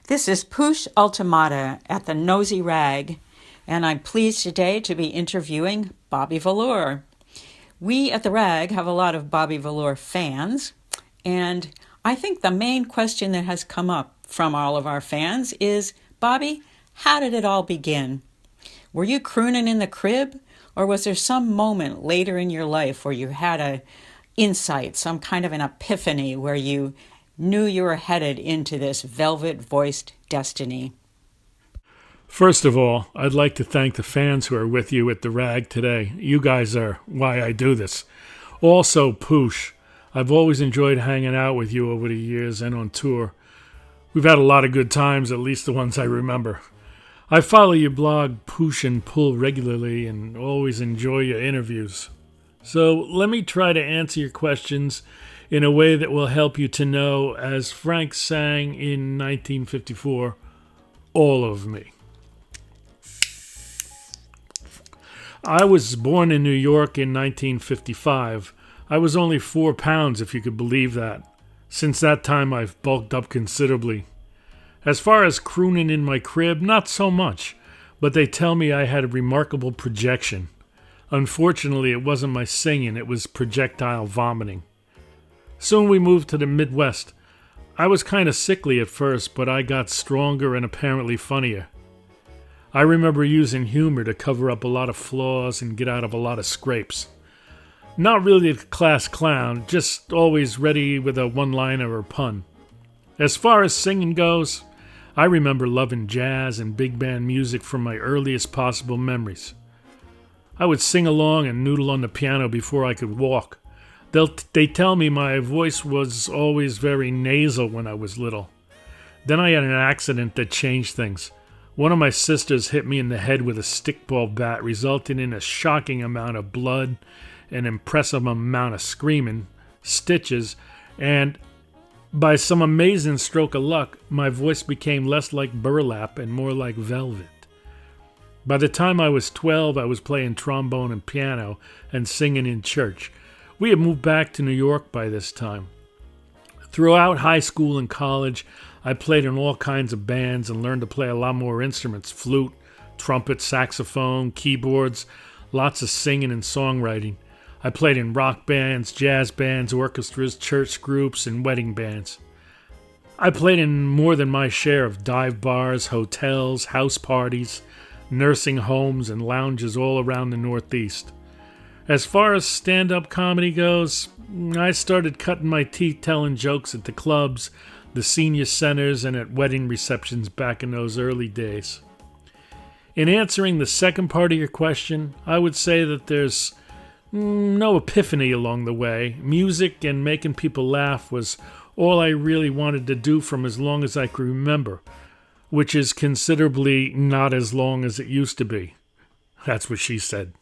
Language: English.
This is Poosh Ultimata at the Nosy Rag, and I'm pleased today to be interviewing Bobby Velour. We at the Rag have a lot of Bobby Velour fans, and I think the main question that has come up from all of our fans is, Bobby, how did it all begin? Were you crooning in the crib, or was there some moment later in your life where you had a insight, some kind of an epiphany where you knew you were headed into this velvet-voiced destiny? First of all, I'd like to thank the fans who are with you at the Rag today. You guys are why I do this. Also, Poosh, I've always enjoyed hanging out with you over the years and on tour. We've had a lot of good times, at least the ones I remember. I follow your blog, Poosh and Pull, regularly and always enjoy your interviews. So let me try to answer your questions in a way that will help you to know, as Frank sang in 1954, all of me. I was born in New York in 1955. I was only 4 pounds, if you could believe that. Since that time, I've bulked up considerably. As far as crooning in my crib, not so much, but they tell me I had a remarkable projection. Unfortunately, it wasn't my singing, it was projectile vomiting. Soon we moved to the Midwest. I was kind of sickly at first, but I got stronger and apparently funnier. I remember using humor to cover up a lot of flaws and get out of a lot of scrapes. Not really a class clown, just always ready with a one-liner or pun. As far as singing goes, I remember loving jazz and big band music from my earliest possible memories. I would sing along and noodle on the piano before I could walk. They tell me my voice was always very nasal when I was little. Then I had an accident that changed things. One of my sisters hit me in the head with a stickball bat, resulting in a shocking amount of blood, an impressive amount of screaming, stitches, and by some amazing stroke of luck, my voice became less like burlap and more like velvet. By the time I was 12, I was playing trombone and piano and singing in church. We had moved back to New York by this time. Throughout high school and college, I played in all kinds of bands and learned to play a lot more instruments: flute, trumpet, saxophone, keyboards, lots of singing and songwriting. I played in rock bands, jazz bands, orchestras, church groups, and wedding bands. I played in more than my share of dive bars, hotels, house parties, nursing homes, and lounges all around the Northeast. As far as stand-up comedy goes, I started cutting my teeth telling jokes at the clubs, the senior centers, and at wedding receptions back in those early days. In answering the second part of your question, I would say that there's no epiphany along the way. Music and making people laugh was all I really wanted to do from as long as I could remember, which is considerably not as long as it used to be. That's what she said.